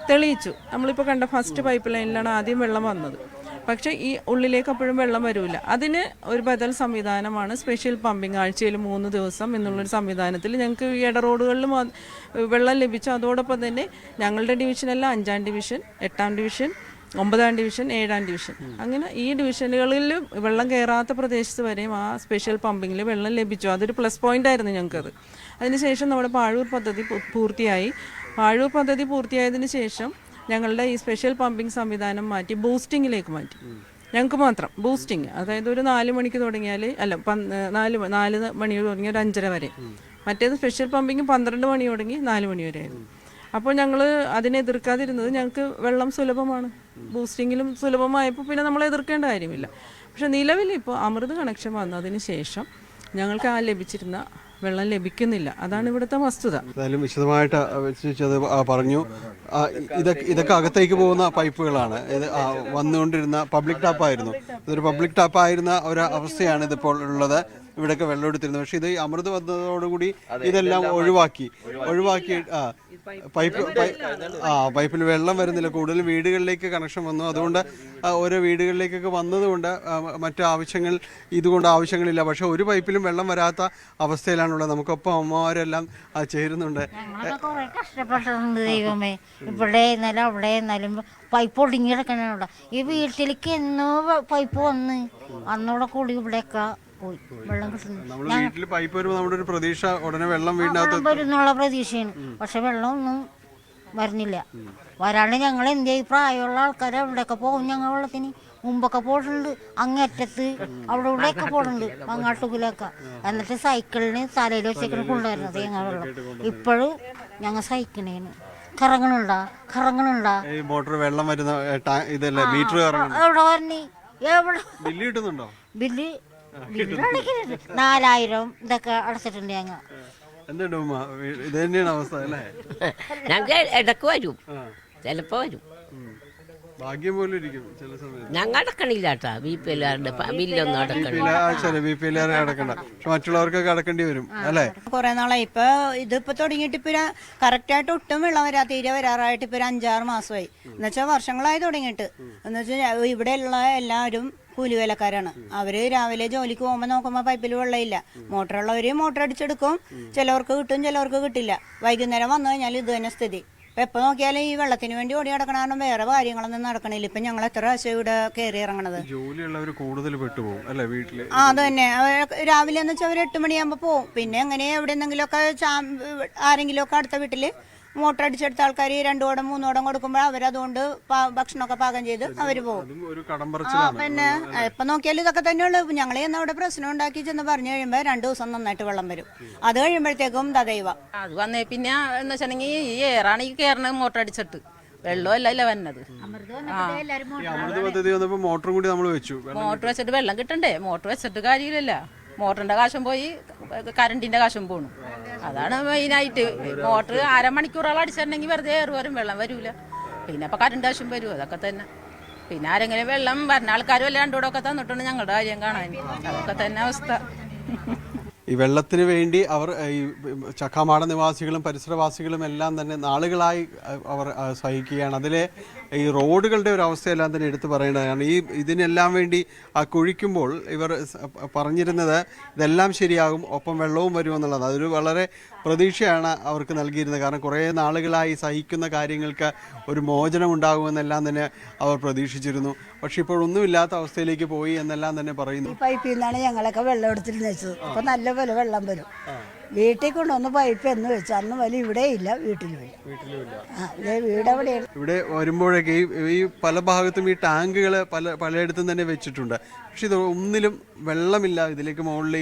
തെളിയിച്ചു. നമ്മളിപ്പോൾ കണ്ട ഫസ്റ്റ് പൈപ്പ് ലൈനിലാണ് ആദ്യം വെള്ളം വന്നത്. പക്ഷേ ഈ ഉള്ളിലേക്ക് അപ്പോഴും വെള്ളം വരില്ല. അതിന് ഒരു ബദൽ സംവിധാനമാണ് സ്പെഷ്യൽ പമ്പിങ്. ആഴ്ചയിൽ 3 ദിവസം എന്നുള്ളൊരു സംവിധാനത്തിൽ ഞങ്ങൾക്ക് ഈ ഇടറോഡുകളിൽ വെള്ളം ലഭിച്ചു. അതോടൊപ്പം തന്നെ ഞങ്ങളുടെ ഡിവിഷനല്ല 5ാം ഡിവിഷൻ, 8ാം ഡിവിഷൻ, 9ാം ഡിവിഷൻ, 7ാം ഡിവിഷൻ, അങ്ങനെ ഈ ഡിവിഷനുകളിൽ വെള്ളം കയറാത്ത പ്രദേശത്ത് വരെയും ആ സ്പെഷ്യൽ പമ്പിങ്ങിൽ വെള്ളം ലഭിച്ചു. അതൊരു പ്ലസ് പോയിന്റ് ആയിരുന്നു ഞങ്ങൾക്കത്. അതിനുശേഷം നമ്മുടെ പാഴൂർ പദ്ധതി പൂർത്തിയായി. പാഴൂർ പദ്ധതി പൂർത്തിയായതിനു ശേഷം ഞങ്ങളുടെ ഈ സ്പെഷ്യൽ പമ്പിംഗ് സംവിധാനം മാറ്റി ബൂസ്റ്റിങ്ങിലേക്ക് മാറ്റി. ഞങ്ങൾക്ക് മാത്രം ബൂസ്റ്റിങ്, അതായത് ഒരു 4 മണിക്ക് തുടങ്ങിയാൽ 4 മണി തുടങ്ങി ഒരു 5:30 വരെ. മറ്റേത് സ്പെഷ്യൽ പമ്പിങ് 12 മണി തുടങ്ങി 4 മണി വരെ ആയിരുന്നു. അപ്പോൾ ഞങ്ങൾ അതിനെ എതിർക്കാതിരുന്നത് ഞങ്ങൾക്ക് വെള്ളം സുലഭമാണ്. ബൂസ്റ്റിങ്ങിലും സുലഭമായപ്പോൾ പിന്നെ നമ്മൾ എതിർക്കേണ്ട കാര്യമില്ല. പക്ഷെ നിലവിൽ ഇപ്പോൾ അമൃത് കണക്ഷൻ വന്നതിന് ശേഷം ഞങ്ങൾക്ക് ആ ലഭിച്ചിരുന്ന വെള്ളം ലഭിക്കുന്നില്ല. അതാണ് ഇവിടുത്തെ വസ്തുത. എന്തായാലും വിശദമായിട്ട് അത് പറഞ്ഞു. ഇതൊക്കെ അകത്തേക്ക് പോകുന്ന പൈപ്പുകളാണ്. ഇത് വന്നുകൊണ്ടിരുന്ന പബ്ലിക് ടാപ്പായിരുന്നു. ഇതൊരു പബ്ലിക് ടാപ്പായിരുന്ന ഒരു അവസ്ഥയാണ് ഇതിപ്പോൾ ഉള്ളത്. ഇവിടെയൊക്കെ വെള്ളം എടുത്തിരുന്നത്. പക്ഷേ ഇത് അമൃത് വന്നതോടുകൂടി ഇതെല്ലാം ഒഴിവാക്കി പൈപ്പിൽ വെള്ളം വരുന്നില്ല. കൂടുതൽ വീടുകളിലേക്ക് കണക്ഷൻ വന്നു. അതുകൊണ്ട് ഓരോ വീടുകളിലേക്കൊക്കെ വന്നതുകൊണ്ട് മറ്റു ആവശ്യങ്ങളില്ല. പക്ഷെ ഒരു പൈപ്പിലും വെള്ളം വരാത്ത അവസ്ഥയിലാണുള്ളത്. നമുക്കൊപ്പം അമ്മമാരെല്ലാം ചേരുന്നുണ്ട്. കുറെ കഷ്ടപ്പെട്ടിട്ടുണ്ട് ദൈവമേ. ഇവിടെ എന്നാലും അവിടെ എന്നാലും പൈപ്പ് ഒടുങ്ങി കിടക്കണ. ഈ വീട്ടിലേക്ക് എന്നോ പൈപ്പ് വന്ന് അന്നോടെ കൂടി ഇവിടെയൊക്കെ വെള്ളം വീട്ടിൽ പൈപ്പ് വരുമ്പോൾ നമ്മുടെ ഒരു പ്രതീക്ഷ ഉടനെ വെള്ളം വീടിനകത്ത് വരുന്നുള്ള പ്രതീക്ഷയാണ്. പക്ഷെ വെള്ളം ഒന്നും വരുന്നില്ല. വരാണ്ട് ഞങ്ങൾ എന്ത് ചെയ്യും? പ്രായമുള്ള ആൾക്കാർ എവിടെയൊക്കെ പോകും. ഞങ്ങൾ വെള്ളത്തിന് മുമ്പൊക്കെ പോയിട്ടുണ്ട്. അങ്ങറ്റത്ത് ഇവിടെയൊക്കെ പോയിട്ടുണ്ട്, മങ്ങാട്ടുകിലൊക്കെ. എന്നിട്ട് സൈക്കിളിന് തലയിൽ വെച്ചേക്കണ കൊണ്ടുവരുന്നത് ഞങ്ങൾ വെള്ളം. ഇപ്പോഴും ഞങ്ങൾ സൈക്കിളിന് കറങ്ങണുണ്ടാ മോട്ടോർ വെള്ളം വരുന്ന ഇതല്ലേ മീറ്റർ എവിടെ വരണി? എവിടെ ബില്ല് കിട്ടുന്നുണ്ടോ? ബില്ല് 4000 ഇതൊക്കെ അടച്ചിട്ടുണ്ട് ഞങ്ങൾ. എന്തുണ്ട് ഉമ്മ? ഇത് തന്നെയാണ് അവസ്ഥ അല്ലേ? ഞങ്ങൾക്ക് ഇടക്ക് വരും, ചിലപ്പോ വരും. ഭാഗ്യം പോലും ഇരിക്കും ചില സമയത്ത്. ഞങ്ങൾ അടക്കണില്ല കേട്ടാ ബിപിഎല്ലുകാരുടെ ബില്ലൊന്നും അടക്കണം. ശരി, BPL അടക്കണ്ട, പക്ഷെ മറ്റുള്ളവർക്കൊക്കെ അടക്കേണ്ടി വരും അല്ലേ? കുറെ നാളായി ഇപ്പൊ ഇതിപ്പോ തുടങ്ങിയിട്ട് ഇപ്പൊ കറക്റ്റായിട്ട് ഒട്ടും വെള്ളം തീരെ വരാറായിട്ട് ഇപ്പൊ 5-6 മാസമായി. എന്നുവെച്ചാൽ വർഷങ്ങളായി തുടങ്ങിയിട്ട്. എന്നുവെച്ചാൽ ഇവിടെയുള്ള എല്ലാവരും കൂലിവേലക്കാരാണ്. അവര് രാവിലെ ജോലിക്ക് പോകുമ്പോൾ നോക്കുമ്പോൾ പൈപ്പിൽ വെള്ളമില്ല. മോട്ടറുള്ളവര് മോട്ടർ അടിച്ചെടുക്കും, ചിലവർക്ക് കിട്ടും ചിലവർക്ക് കിട്ടില്ല. വൈകുന്നേരം വന്നു കഴിഞ്ഞാൽ ഇത് തന്നെ സ്ഥിതി. ഇപ്പം എപ്പോൾ നോക്കിയാലും ഈ വെള്ളത്തിന് വേണ്ടി ഓടി നടക്കണ കാരണം വേറെ കാര്യങ്ങളൊന്നും നടക്കണില്ല. ഇപ്പം ഞങ്ങൾ എത്ര പ്രാവശ്യം ഇവിടെ കയറി ഇറങ്ങണത്. ജോലിയുള്ളവർ കൂടുതൽ പെട്ടുപോകും അല്ലേ വീട്ടില്? അത് തന്നെ. രാവിലെ എന്ന് വെച്ചാൽ അവർ 8 മണിയാകുമ്പോൾ പോകും. പിന്നെ എങ്ങനെ എവിടെ നിന്നെങ്കിലുമൊക്കെ ആരെങ്കിലുമൊക്കെ അടുത്ത വീട്ടിൽ മോട്ടർ അടിച്ചെടുത്ത ആൾക്കാർ 2 കുടം 3 കുടം കൊടുക്കുമ്പോൾ അവരതുകൊണ്ട് ഭക്ഷണമൊക്കെ പാകം ചെയ്ത് അവർ പോകും. പിന്നെ ഇപ്പം നോക്കിയാൽ ഇതൊക്കെ തന്നെയുള്ളൂ. ഞങ്ങൾ ചെന്ന് അവിടെ പ്രശ്നം ഉണ്ടാക്കി ചെന്ന് പറഞ്ഞു കഴിയുമ്പോൾ 2 ദിവസം നന്നായിട്ട് വെള്ളം വരും. അത് കഴിയുമ്പോഴത്തേക്കും തദൈവ അത് വന്നേ പിന്നെ എന്ന് വെച്ചിട്ടുണ്ടെങ്കിൽ ഈ ഏറാണ് ഈ കയറണത് മോട്ടർ അടിച്ചിട്ട് വെള്ളമല്ല വന്നത്. അമൃത് പദ്ധതി വന്നപ്പോൾ മോട്ടറും കൂടി നമ്മൾ വെച്ചു. മോട്ടർ വെച്ചിട്ട് വെള്ളം കിട്ടണ്ടേ? മോട്ടർ വെച്ചിട്ട് കാര്യമില്ലല്ല. മോട്ടറിന്റെ കാശും പോയി, കറണ്ടിന്റെ കാശും പോണു. അതാണ് മെയിനായിട്ട്. മോട്ടർ അരമണിക്കൂറോളം അടിച്ചിട്ടുണ്ടെങ്കിൽ വെറുതെ വരും, വെള്ളം വരൂല. പിന്നെ അപ്പൊ കറണ്ട് കാശും വരും. അതൊക്കെ തന്നെ. പിന്നെ ആരെങ്കിലും വെള്ളം വരുന്ന ആൾക്കാരും എല്ലാം 2 കൂടൊക്കെ തന്നിട്ടുണ്ട് ഞങ്ങളുടെ കാര്യം കാണാൻ. അതൊക്കെ തന്നെ അവസ്ഥ. ഈ വെള്ളത്തിന് വേണ്ടി അവർ ഈ ചക്കാമാട നിവാസികളും പരിസരവാസികളും എല്ലാം തന്നെ നാളുകളായി അവർ സഹിക്കുകയാണ്. അതിലെ ഈ റോഡുകളുടെ ഒരു അവസ്ഥയെല്ലാം തന്നെ എടുത്തു പറയേണ്ടതാണ്. ഇതിനെല്ലാം വേണ്ടി കുഴിക്കുമ്പോൾ ഇവർ പറഞ്ഞിരുന്നത് ഇതെല്ലാം ശരിയാകും, ഒപ്പം വെള്ളവും വരുമെന്നുള്ളത്. അതൊരു വളരെ പ്രതീക്ഷയാണ് അവർക്ക് നൽകിയിരുന്നത്. കാരണം കുറേ നാളുകളായി സഹിക്കുന്ന കാര്യങ്ങൾക്ക് ഒരു മോചനം ഉണ്ടാകുമെന്നെല്ലാം തന്നെ അവർ പ്രതീക്ഷിച്ചിരുന്നു. പക്ഷെ ഇപ്പോൾ ഒന്നുമില്ലാത്ത അവസ്ഥയിലേക്ക് പോയി എന്നെല്ലാം തന്നെ പറയുന്നു. ഈ പൈപ്പിൽ നിന്നാണ് ഞങ്ങളൊക്കെ വെള്ളം എടുത്തിട്ട് വെച്ചത്. അപ്പൊ നല്ല പോലെ വെള്ളം വരും. വീട്ടിൽ കൊണ്ടുവന്ന് പൈപ്പ് എന്ന് വെച്ചാൽ അന്ന് വലിയ ഇവിടെ ഇല്ല, വീട്ടിലുമില്ല. ഇവിടെ വരുമ്പോഴൊക്കെ ഈ പല ഭാഗത്തും ഈ ടാങ്കുകൾ പലയിടത്തും തന്നെ വെച്ചിട്ടുണ്ട്. പക്ഷെ ഇത് ഒന്നിലും വെള്ളമില്ല. ഇതിലേക്ക് മുകളിൽ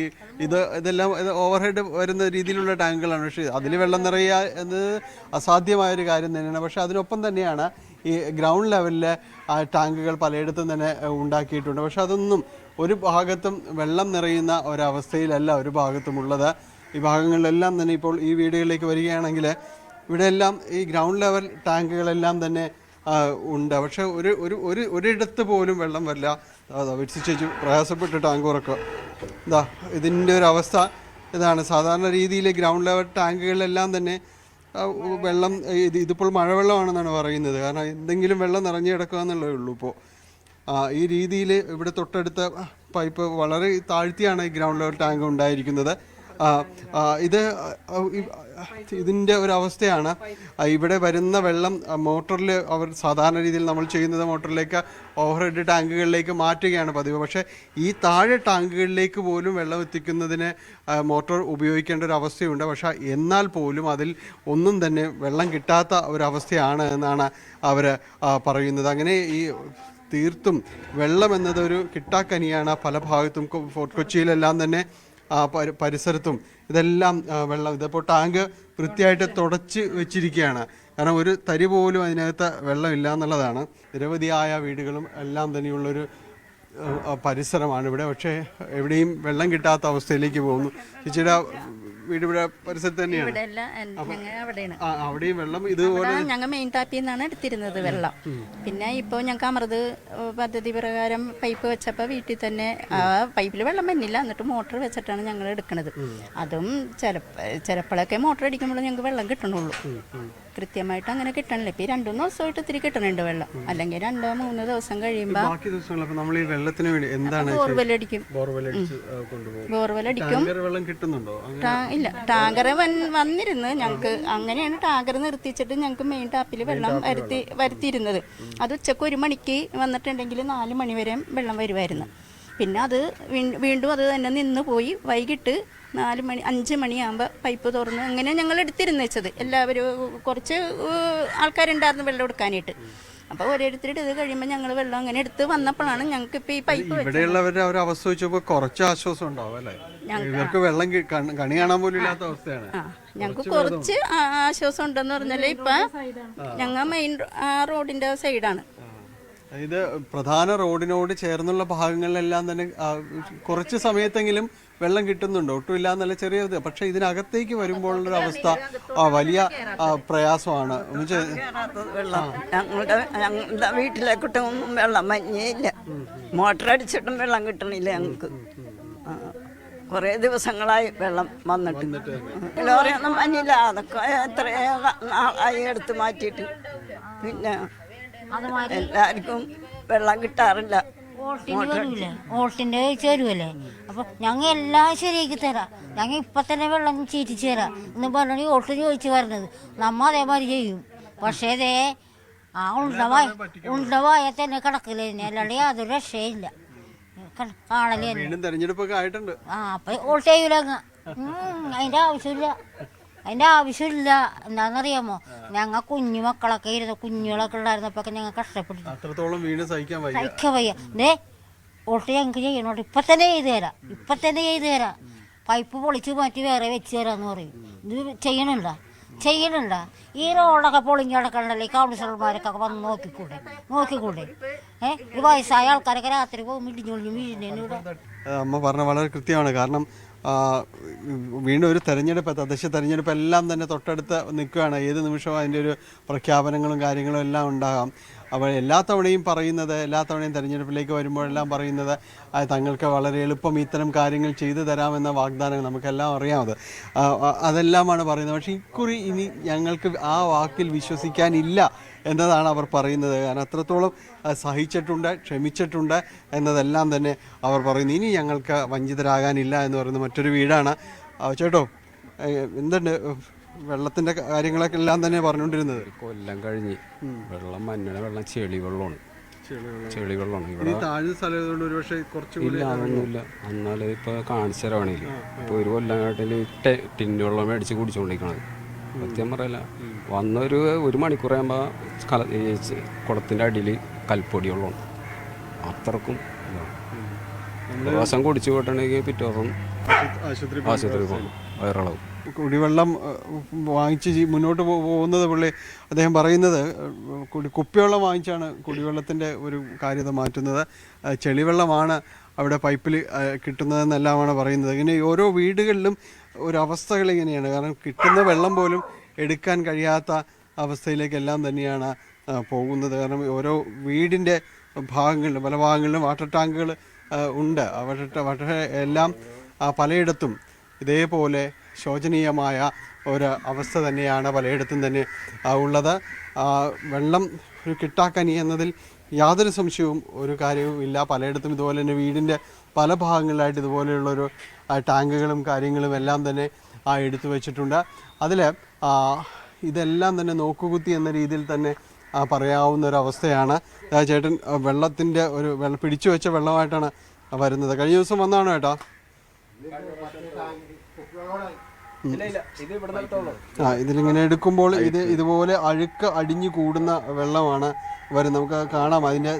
ഇതെല്ലാം ഓവർഹെഡ് വരുന്ന രീതിയിലുള്ള ടാങ്കുകളാണ്. പക്ഷേ അതിൽ വെള്ളം നിറയുക എന്നത് അസാധ്യമായൊരു കാര്യം തന്നെയാണ്. പക്ഷെ അതിനൊപ്പം തന്നെയാണ് ഈ ഗ്രൗണ്ട് ലെവലിൽ ടാങ്കുകൾ പലയിടത്തും തന്നെ ഉണ്ടാക്കിയിട്ടുണ്ട്. പക്ഷെ അതൊന്നും ഒരു ഭാഗത്തും വെള്ളം നിറയുന്ന ഒരവസ്ഥയിലല്ല ഒരു ഭാഗത്തും ഉള്ളത്. ഈ ഭാഗങ്ങളിലെല്ലാം തന്നെ ഇപ്പോൾ ഈ വീടുകളിലേക്ക് വരികയാണെങ്കിൽ ഇവിടെയെല്ലാം ഈ ഗ്രൗണ്ട് ലെവൽ ടാങ്കുകളെല്ലാം തന്നെ ഉണ്ട്. പക്ഷെ ഒരിടത്ത് പോലും വെള്ളം വരില്ല. വിടിച്ചു പ്രയാസപ്പെട്ട് ടാങ്ക് ഉറക്കുക. ഇതിൻ്റെ ഒരു അവസ്ഥ ഇതാണ്. സാധാരണ രീതിയിൽ ഗ്രൗണ്ട് ലെവൽ ടാങ്കുകളിലെല്ലാം തന്നെ വെള്ളം ഇതിപ്പോൾ മഴവെള്ളമാണെന്നാണ് പറയുന്നത്. കാരണം എന്തെങ്കിലും വെള്ളം നിറഞ്ഞു കിടക്കുക എന്നുള്ളതേ ഉള്ളൂ. ഇപ്പോൾ ഈ രീതിയിൽ ഇവിടെ തൊട്ടടുത്ത പൈപ്പ് വളരെ താഴ്ത്തിയാണ് ഈ ഗ്രൗണ്ട് ലെവൽ ടാങ്ക് ഉണ്ടായിരിക്കുന്നത്. ഇതിൻ്റെ ഒരവസ്ഥയാണ്. ഇവിടെ വരുന്ന വെള്ളം മോട്ടറിൽ അവർ സാധാരണ രീതിയിൽ നമ്മൾ ചെയ്യുന്നത് മോട്ടറിലേക്ക് ഓവർഹെഡ് ടാങ്കുകളിലേക്ക് മാറ്റുകയാണ് പതിവ്. പക്ഷേ ഈ താഴെ ടാങ്കുകളിലേക്ക് പോലും വെള്ളം എത്തിക്കുന്നതിന് മോട്ടോർ ഉപയോഗിക്കേണ്ട ഒരു അവസ്ഥയുണ്ട്. പക്ഷേ എന്നാൽ പോലും അതിൽ ഒന്നും തന്നെ വെള്ളം കിട്ടാത്ത ഒരവസ്ഥയാണ് എന്നാണ് അവർ പറയുന്നത്. അങ്ങനെ ഈ തീർത്തും വെള്ളം എന്നതൊരു കിട്ടാക്കനിയാണ് പല ഭാഗത്തും. ഫോർട്ട് കൊച്ചിയിലെല്ലാം തന്നെ പരിസരത്തും ഇതെല്ലാം വെള്ളം. ഇതിപ്പോൾ ടാങ്ക് വൃത്തിയായിട്ട് തുടച്ച് വെച്ചിരിക്കുകയാണ്. കാരണം ഒരു തരി പോലും അതിനകത്ത് വെള്ളമില്ല എന്നുള്ളതാണ്. നിരവധിയായ വീടുകളും എല്ലാം തന്നെയുള്ളൊരു പരിസരമാണ് ഇവിടെ. പക്ഷേ എവിടെയും വെള്ളം കിട്ടാത്ത അവസ്ഥയിലേക്ക് പോകുന്നു. ചേച്ചിയുടെ വീട് ഇവിടെ പരിസരത്ത് തന്നെയാണ്. അവിടെയും വെള്ളം ഇതുപോലെ ഞങ്ങൾ മെയിൻ ടാപ്പിൽ നിന്നാണ് എടുത്തിരുന്നത് വെള്ളം. പിന്നെ ഇപ്പോൾ ഞങ്ങൾക്ക് അമൃത് പദ്ധതി പ്രകാരം പൈപ്പ് വെച്ചപ്പോൾ വീട്ടിൽ തന്നെ പൈപ്പിൽ വെള്ളം വന്നില്ല. എന്നിട്ട് മോട്ടർ വെച്ചിട്ടാണ് ഞങ്ങൾ എടുക്കുന്നത്. അതും ചിലപ്പോഴൊക്കെ മോട്ടർ അടിക്കുമ്പോൾ ഞങ്ങൾക്ക് വെള്ളം കിട്ടണുള്ളൂ. കൃത്യമായിട്ട് അങ്ങനെ കിട്ടണില്ല. ഇപ്പം 2-3 ദിവസമായിട്ട് ഇത്തിരി കിട്ടണുണ്ട് വെള്ളം. അല്ലെങ്കിൽ 2-3 ദിവസം കഴിയുമ്പോൾ ബോർവെല്ലടിക്കും. ഇല്ല, ടാങ്കർ വന്നിരുന്നു ഞങ്ങൾക്ക്. അങ്ങനെയാണ് ടാങ്കർ നിർത്തിച്ചിട്ട് ഞങ്ങൾക്ക് മെയിൻ ടാപ്പിൽ വെള്ളം വരുത്തിയിരുന്നത്. അത് ഉച്ചക്ക് 1 മണിക്ക് വന്നിട്ടുണ്ടെങ്കിൽ 4 മണി വരെ വെള്ളം വരുമായിരുന്നു. പിന്നെ അത് വീണ്ടും അത് തന്നെ നിന്ന് പോയി. വൈകിട്ട് 4 മണി 5 മണിയാകുമ്പോൾ പൈപ്പ് തുറന്ന് അങ്ങനെ ഞങ്ങൾ എടുത്തിരുന്നു വെച്ചത്. എല്ലാവരും കുറച്ച് ആൾക്കാരുണ്ടായിരുന്നു വെള്ളം എടുക്കാനായിട്ട്. അപ്പോൾ ഓരോരുത്തരുടെ ഇത് കഴിയുമ്പോൾ ഞങ്ങൾ വെള്ളം അങ്ങനെ എടുത്ത് വന്നപ്പോഴാണ് ഞങ്ങൾക്ക് ഇപ്പോൾ ഈ പൈപ്പ് ഇവിടെയുള്ളവരുടെ ഒരു അവസ്ഥ വെച്ചപ്പോൾ കുറച്ച് ആശ്വാസം ഉണ്ടാവും അല്ലേ? ഇവർക്ക് വെള്ളം കണി കാണാൻ പോലും ഇല്ലാത്ത അവസ്ഥയാണ്. ഞങ്ങൾക്ക് കുറച്ച് ആശ്വാസം ഉണ്ടെന്ന് പറഞ്ഞാൽ ഇപ്പം ഞങ്ങൾ മെയിൻ റോഡിൻ്റെ സൈഡാണ്. ഇത് പ്രധാന റോഡിനോട് ചേർന്നുള്ള ഭാഗങ്ങളിലെല്ലാം തന്നെ കുറച്ച് സമയത്തെങ്കിലും വെള്ളം കിട്ടുന്നുണ്ട്, ഒട്ടുമില്ല എന്നല്ല ചെറിയത്. പക്ഷെ ഇതിനകത്തേക്ക് വരുമ്പോഴുള്ളൊരു അവസ്ഥ വലിയ പ്രയാസമാണ്. വെള്ളം ഞങ്ങളുടെ വീട്ടിലേക്കിട്ടൊന്നും വെള്ളം മഞ്ഞേയില്ല. മോട്ടർ അടിച്ചിട്ടും വെള്ളം കിട്ടണില്ല ഞങ്ങൾക്ക്. കുറേ ദിവസങ്ങളായി വെള്ളം വന്നിട്ട് ലോറിയൊന്നും മഞ്ഞില്ല. അതൊക്കെ എത്രയോ നാളായി എടുത്ത് മാറ്റിയിട്ട്. പിന്നെ എല്ലാവർക്കും വെള്ളം കിട്ടാറില്ല. ഓൾട്ടിൻ്റെ ചേരുവല്ലേ. അപ്പം ഞങ്ങൾ എല്ലാം ശരിയാക്കി തരാം, ഞങ്ങൾ ഇപ്പം തന്നെ വെള്ളം ചീറ്റിച്ച് തരാം എന്ന് പറഞ്ഞാൽ ഓൾട്ട് ചോദിച്ച് പറഞ്ഞത്. നമ്മ അതേമാതിരി ചെയ്യും. പക്ഷേ അതേ ആ ഉണ്ടവായ തന്നെ കിടക്കില്ല, അല്ലാണ്ട് യാതൊരു രക്ഷയില്ല. തെരഞ്ഞെടുപ്പൊക്കെ ആയിട്ടുണ്ട്. അപ്പൊ ഓൾട്ട് ചെയ്യൂല. അതിന്റെ ആവശ്യമില്ല. എന്താണെന്നറിയാമോ, ഞങ്ങൾ കുഞ്ഞു മക്കളൊക്കെ ഇരുന്ന് കുഞ്ഞുങ്ങളൊക്കെ ഉണ്ടായിരുന്നപ്പോ ഞങ്ങൾ കഷ്ടപ്പെട്ടു. അത്രത്തോളം വീണ് സഹിക്കാൻ വയ്യ. ദേ ഓൾട്ട് ഞങ്ങൾക്ക് ചെയ്യണോട്ട് ഇപ്പൊ തന്നെ ചെയ്തു തരാം. പൈപ്പ് പൊളിച്ച് മാറ്റി വേറെ വെച്ച് തരാന്ന് പറയും. ഇത് ചെയ്യണുണ്ട ഈ റോഡൊക്കെ പൊളിഞ്ഞ് കിടക്കണ്ടല്ലേ. ഈ കൗൺസിലർമാരൊക്കെ വന്ന് നോക്കിക്കൂടെ. ഈ വയസ്സായ ആൾക്കാരൊക്കെ രാത്രി പോകും ഇടിഞ്ഞൊളിഞ്ഞ് വീഴുന്നതിന്. അമ്മ പറഞ്ഞ വളരെ കൃത്യമാണ്. കാരണം വീണ്ടും ഒരു തെരഞ്ഞെടുപ്പ്, തദ്ദേശ തെരഞ്ഞെടുപ്പ് എല്ലാം തന്നെ തൊട്ടടുത്ത് നിൽക്കുകയാണ്. ഏത് നിമിഷവും അതിൻ്റെ ഒരു പ്രഖ്യാപനങ്ങളും കാര്യങ്ങളും എല്ലാം ഉണ്ടാകാം. അപ്പോൾ എല്ലാ തവണയും തെരഞ്ഞെടുപ്പിലേക്ക് വരുമ്പോഴെല്ലാം പറയുന്നത് തങ്ങൾക്ക് വളരെ എളുപ്പം ഇത്തരം കാര്യങ്ങൾ ചെയ്തു തരാമെന്ന വാഗ്ദാനം നമുക്കെല്ലാം അറിയാമത്. അതെല്ലാമാണ് പറയുന്നത്. പക്ഷേ ഇക്കുറി ഇനി ഞങ്ങൾക്ക് ആ വാക്കിൽ വിശ്വസിക്കാനില്ല എന്നതാണ് അവർ പറയുന്നത്. കാരണം അത്രത്തോളം സഹിച്ചിട്ടുണ്ട്, ക്ഷമിച്ചിട്ടുണ്ട് എന്നതെല്ലാം തന്നെ അവർ പറയുന്നു. ഇനി ഞങ്ങൾക്ക് വഞ്ചിതരാകാനില്ല എന്ന് പറയുന്ന മറ്റൊരു വീടാണ്. ചേട്ടോ, എന്തുണ്ട് വെള്ളത്തിന്റെ കാര്യങ്ങളൊക്കെ എല്ലാം തന്നെ പറഞ്ഞുകൊണ്ടിരുന്നത്? കൊല്ലം കഴിഞ്ഞ് വെള്ളം വെള്ളം ചെളി വെള്ളമാണ് ഇവിടെ താഴ്ന്ന സ്ഥലം ഒരുപക്ഷെ കുറച്ചുകൂടി അതൊന്നുമില്ല. എന്നാലും ഇപ്പൊ കാണിച്ചു തരാണെങ്കിൽ ഇപ്പൊ ഒരു കൊല്ലം ടിന്നു വെള്ളം മേടിച്ച് കുടിച്ചുകൊണ്ടിരിക്കണത്. സത്യം പറയല, ഒരു മണിക്കൂറാകുമ്പോ കുളത്തിന്റെ അടിയിൽ കൽപ്പൊടി വെള്ളമാണ്. അത്രക്കും ദിവസം കുടിച്ചു പോയിട്ടുണ്ടെങ്കിൽ പിറ്റേ ദിവസം ആശുപത്രി പോകണം, വയറിളവും. കുടിവെള്ളം വാങ്ങിച്ച് മുന്നോട്ട് പോകുന്നത് അദ്ദേഹം പറയുന്നത് കുപ്പിവെള്ളം വാങ്ങിച്ചാണ് കുടിവെള്ളത്തിൻ്റെ ഒരു കാര്യത മാറ്റുന്നത്. ചെളിവെള്ളമാണ് അവിടെ പൈപ്പിൽ കിട്ടുന്നതെന്നെല്ലാമാണ് പറയുന്നത്. ഇങ്ങനെ ഓരോ വീടുകളിലും ഒരവസ്ഥകൾ ഇങ്ങനെയാണ്. കാരണം കിട്ടുന്ന വെള്ളം പോലും എടുക്കാൻ കഴിയാത്ത അവസ്ഥയിലേക്കെല്ലാം തന്നെയാണ് പോകുന്നത്. കാരണം ഓരോ വീടിൻ്റെ ഭാഗങ്ങളിലും പല ഭാഗങ്ങളിലും വാട്ടർ ടാങ്കുകൾ ഉണ്ട്. പക്ഷേ എല്ലാം പലയിടത്തും ഇതേപോലെ ശോചനീയമായ ഒരു അവസ്ഥ തന്നെയാണ് പലയിടത്തും തന്നെ ഉള്ളത്. വെള്ളം ഒരു കിട്ടാക്കനി എന്നതിൽ യാതൊരു സംശയവും ഒരു കാര്യവും ഇല്ല. പലയിടത്തും ഇതുപോലെ തന്നെ വീടിൻ്റെ പല ഭാഗങ്ങളിലായിട്ട് ഇതുപോലെയുള്ളൊരു ടാങ്കുകളും കാര്യങ്ങളും എല്ലാം തന്നെ എടുത്തു വച്ചിട്ടുണ്ട്. അതിൽ ഇതെല്ലാം തന്നെ നോക്കുകുത്തി എന്ന രീതിയിൽ തന്നെ പറയാവുന്ന ഒരു അവസ്ഥയാണ്. ചേട്ടൻ വെള്ളത്തിൻ്റെ പിടിച്ചു വെച്ച വെള്ളമായിട്ടാണ് വരുന്നത്. കഴിഞ്ഞ ദിവസം വന്നാണോ ഏട്ടാ? ഇതിലിങ്ങനെ എടുക്കുമ്പോൾ ഇതുപോലെ അഴുക്ക് അടിഞ്ഞു കൂടുന്ന വെള്ളമാണ് വരുന്നത്. നമുക്ക് കാണാം. അതിന്റെ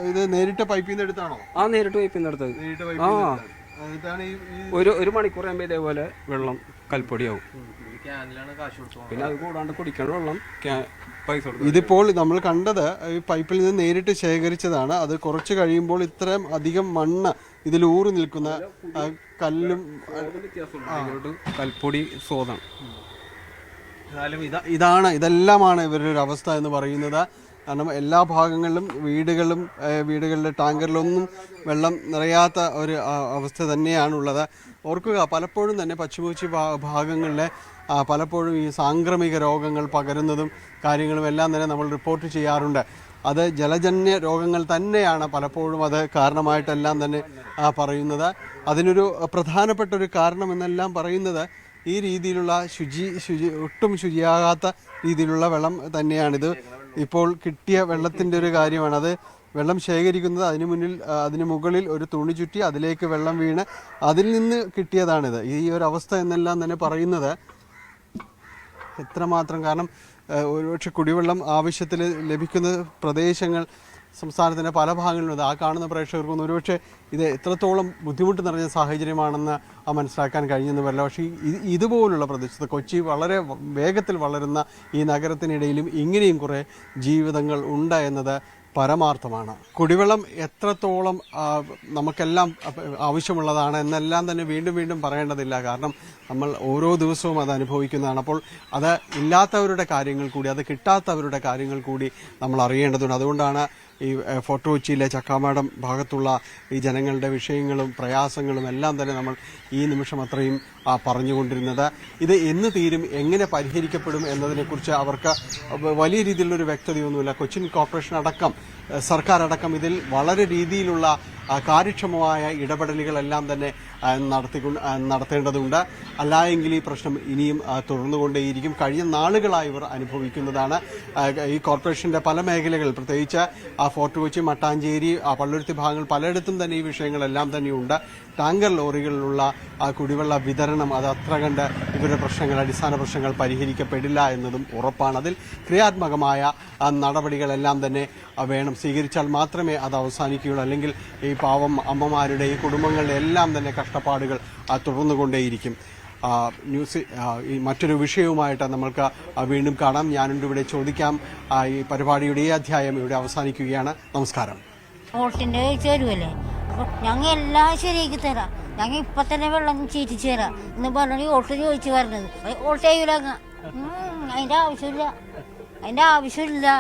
ഇത് നേരിട്ട് പൈപ്പിൽ നിന്ന് എടുത്താണോ? നേരിട്ട് പൈപ്പിൽ നിന്ന് എടുത്തത്. ഒരു മണിക്കൂർ ആകുമ്പോൾ ഇതേപോലെ വെള്ളം കൽപ്പൊടിയാവും. പിന്നെ അത് കൂടാണ്ട് കുടിക്കേണ്ട വെള്ളം പൈസ. ഇതിപ്പോൾ നമ്മൾ കണ്ടത് ഈ പൈപ്പിൽ നിന്ന് നേരിട്ട് ശേഖരിച്ചതാണ്. അത് കുറച്ച് കഴിയുമ്പോൾ ഇത്രയും അധികം മണ്ണ് ഇതിൽ ഊറി നിൽക്കുന്ന കല്ലും കൽപ്പൊടി സ്രോതം. ഇതെല്ലാമാണ് ഇവരുടെ ഒരു അവസ്ഥ എന്ന് പറയുന്നത്. കാരണം എല്ലാ ഭാഗങ്ങളിലും വീടുകളിലെ ടാങ്കറിലൊന്നും വെള്ളം നിറയാത്ത ഒരു അവസ്ഥ തന്നെയാണുള്ളത്. ഓർക്കുക, പലപ്പോഴും തന്നെ പശ്ചിമോച്ചി ഭാഗങ്ങളിലെ പലപ്പോഴും ഈ സാംക്രമിക രോഗങ്ങൾ പകരുന്നതും കാര്യങ്ങളും എല്ലാം തന്നെ നമ്മൾ റിപ്പോർട്ട് ചെയ്യാറുണ്ട്. അത് ജലജന്യ രോഗങ്ങൾ തന്നെയാണ് പലപ്പോഴും അത് കാരണമായിട്ടെല്ലാം തന്നെ പറയുന്നത്. അതിനൊരു പ്രധാനപ്പെട്ട ഒരു കാരണം എന്നെല്ലാം പറയുന്നത് ഈ രീതിയിലുള്ള ഒട്ടും ശുചിയാകാത്ത രീതിയിലുള്ള വെള്ളം തന്നെയാണിത്. ഇപ്പോൾ കിട്ടിയ വെള്ളത്തിൻ്റെ ഒരു കാര്യമാണ്. അത് വെള്ളം ശേഖരിക്കുന്നത് അതിന് മുകളിൽ ഒരു തുണി ചുറ്റി അതിലേക്ക് വെള്ളം വീണ് അതിൽ നിന്ന് കിട്ടിയതാണിത്. ഈ ഒരു അവസ്ഥ എന്നെല്ലാം തന്നെ പറയുന്നത് എത്രമാത്രം, കാരണം ഒരുപക്ഷെ കുടിവെള്ളം ആവശ്യത്തിൽ ലഭിക്കുന്ന പ്രദേശങ്ങൾ സംസ്ഥാനത്തിൻ്റെ പല ഭാഗങ്ങളിലുണ്ട്. ആ കാണുന്ന പ്രേക്ഷകർക്കൊന്നും ഒരുപക്ഷെ ഇത് എത്രത്തോളം ബുദ്ധിമുട്ട് നിറഞ്ഞ സാഹചര്യമാണെന്ന് മനസ്സിലാക്കാൻ കഴിഞ്ഞെന്ന് വരില്ല. പക്ഷേ ഇതുപോലുള്ള പ്രദേശത്ത് കൊച്ചി വളരെ വേഗത്തിൽ വളരുന്ന ഈ നഗരത്തിനിടയിലും ഇങ്ങനെയും കുറേ ജീവിതങ്ങൾ ഉണ്ട് എന്നത് പരമാർത്ഥമാണ്. കുടിവെള്ളം എത്രത്തോളം നമുക്കെല്ലാം ആവശ്യമുള്ളതാണ് എന്നെല്ലാം തന്നെ വീണ്ടും വീണ്ടും പറയേണ്ടതില്ല. കാരണം നമ്മൾ ഓരോ ദിവസവും അത് അനുഭവിക്കുന്നതാണ്. അപ്പോൾ അത് ഇല്ലാത്തവരുടെ കാര്യങ്ങൾ കൂടി, അത് കിട്ടാത്തവരുടെ കാര്യങ്ങൾ കൂടി നമ്മൾ അറിയേണ്ടതുണ്ട്. അതുകൊണ്ടാണ് ഈ ഫോർട്ട് കൊച്ചിയിലെ ചക്കാമാടം ഭാഗത്തുള്ള ഈ ജനങ്ങളുടെ വിഷയങ്ങളും പ്രയാസങ്ങളും എല്ലാം തന്നെ നമ്മൾ ഈ നിമിഷം അത്രയും പറഞ്ഞുകൊണ്ടിരുന്നത്. ഇത് എന്ന് തീരും, എങ്ങനെ പരിഹരിക്കപ്പെടും എന്നതിനെക്കുറിച്ച് അവർക്ക് വലിയ രീതിയിലുള്ളൊരു വ്യക്തതയൊന്നുമില്ല. കൊച്ചിൻ കോർപ്പറേഷൻ അടക്കം, സർക്കാർ അടക്കം ഇതിൽ വളരെ രീതിയിലുള്ള കാര്യക്ഷമമായ ഇടപെടലുകളെല്ലാം തന്നെ നടത്തേണ്ടതുണ്ട്. അല്ലായെങ്കിൽ ഈ പ്രശ്നം ഇനിയും തുടർന്നുകൊണ്ടേയിരിക്കും. കഴിഞ്ഞ നാളുകളായി ഇവർ അനുഭവിക്കുന്നതാണ്. ഈ കോർപ്പറേഷന്റെ പല മേഖലകൾ, പ്രത്യേകിച്ച് ഫോർട്ട് കൊച്ചി, മട്ടാഞ്ചേരി, പള്ളുരുത്തി ഭാഗങ്ങൾ പലയിടത്തും തന്നെ ഈ വിഷയങ്ങളെല്ലാം തന്നെയുണ്ട്. ടാങ്കർ ലോറികളിലുള്ള കുടിവെള്ള വിതരണം അത് അത്ര കണ്ട് ഇവരുടെ പ്രശ്നങ്ങൾ, അടിസ്ഥാന പ്രശ്നങ്ങൾ പരിഹരിക്കപ്പെടില്ല എന്നതും ഉറപ്പാണ്. അതിൽ ക്രിയാത്മകമായ നടപടികളെല്ലാം തന്നെ വേണം. സ്വീകരിച്ചാൽ മാത്രമേ അത് അവസാനിക്കുകയുള്ളൂ. അല്ലെങ്കിൽ ഈ പാവം അമ്മമാരുടെ, ഈ കുടുംബങ്ങളുടെ എല്ലാം തന്നെ കഷ്ടപ്പാടുകൾ തുടർന്നുകൊണ്ടേയിരിക്കും. ഈ മറ്റൊരു വിഷയവുമായിട്ട് നമ്മൾക്ക് വീണ്ടും കാണാം. ഞാനുണ്ട് ഇവിടെ ചോദിക്കാം. ഈ പരിപാടിയുടെ ഈ അധ്യായം ഇവിടെ അവസാനിക്കുകയാണ്. നമസ്കാരം. വോട്ടിൻ്റെ ചോദിച്ചു വരുമല്ലേ, അപ്പോൾ ഞങ്ങൾ എല്ലാം ശരിയാക്കി തരാം, ഞങ്ങൾ ഇപ്പം തന്നെ വെള്ളം ചീറ്റിച്ച് തരാം എന്ന് പറഞ്ഞാൽ വോട്ട് ചോദിച്ചു വരുന്നത്. വോട്ട് ചെയ്യൂല, അതിൻ്റെ ആവശ്യമില്ല.